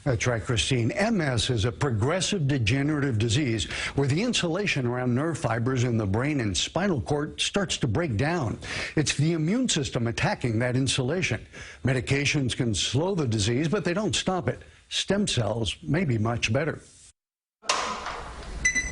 That's right, Christine. MS is a progressive degenerative disease where the insulation around nerve fibers in the brain and spinal cord starts to break down. It's the immune system attacking that insulation. Medications can slow the disease, but they don't stop it. Stem cells may be much better.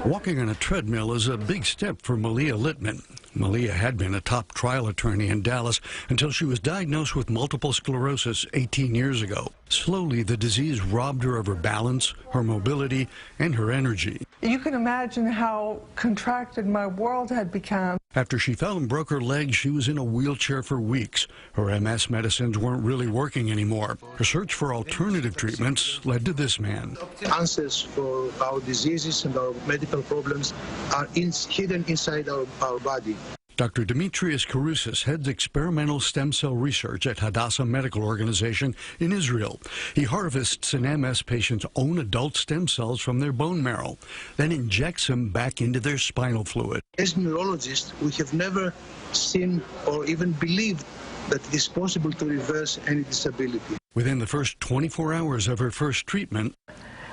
Walking on a treadmill is a big step for Malia Littman. Malia had been a top trial attorney in Dallas until she was diagnosed with multiple sclerosis 18 years ago. Slowly, the disease robbed her of her balance, her mobility, and her energy. You can imagine how contracted my world had become. After she fell and broke her leg, she was in a wheelchair for weeks. Her MS medicines weren't really working anymore. Her search for alternative treatments led to this man. Answers for our diseases and our medical problems are hidden inside our body. Dr. Demetrios Karousis heads experimental stem cell research at Hadassah Medical Organization in Israel. He harvests an MS patient's own adult stem cells from their bone marrow, then injects them back into their spinal fluid. As neurologists, we have never seen or even believed that it is possible to reverse any disability. Within the first 24 hours of her first treatment,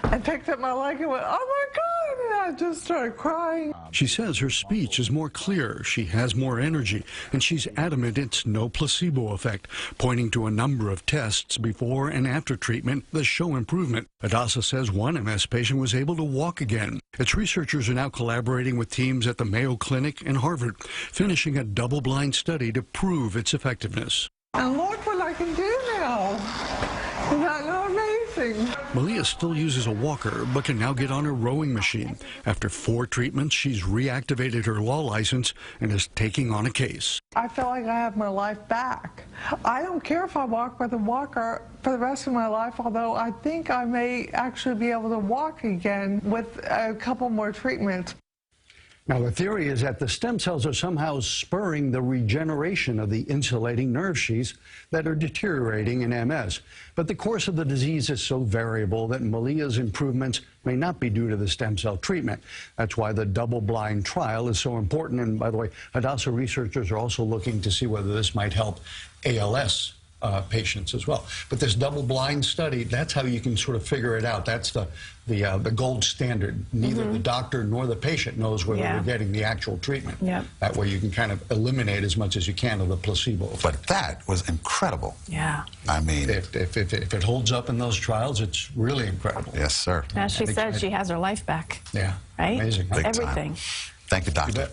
I picked up my leg and went, oh my God, and I just started crying. She says her speech is more clear, she has more energy, and she's adamant it's no placebo effect, pointing to a number of tests before and after treatment that show improvement. Hadassah says one MS patient was able to walk again. Its researchers are now collaborating with teams at the Mayo Clinic and Harvard, finishing a double-blind study to prove its effectiveness. And look what I can do now. Isn't that amazing? Malia still uses a walker, but can now get on a rowing machine. After 4 treatments, she's reactivated her law license and is taking on a case. I feel like I have my life back. I don't care if I walk with a walker for the rest of my life, although I think I may actually be able to walk again with a couple more treatments. Now, the theory is that the stem cells are somehow spurring the regeneration of the insulating nerve sheaths that are deteriorating in MS. But the course of the disease is so variable that Malia's improvements may not be due to the stem cell treatment. That's why the double-blind trial is so important. And by the way, Hadassah researchers are also looking to see whether this might help ALS patients as well. But this double-blind study, that's how you can sort of figure it out. That's the gold standard. Neither the doctor nor the patient knows whether they're getting the actual treatment. That way you can kind of eliminate as much as you can of the placebo effect. But that was incredible. Yeah. I mean, if it holds up in those trials, it's really incredible. Yes, sir. As she said, she has her life back. Yeah. Right? Amazing. Big Everything. Time. Thank you, doctor.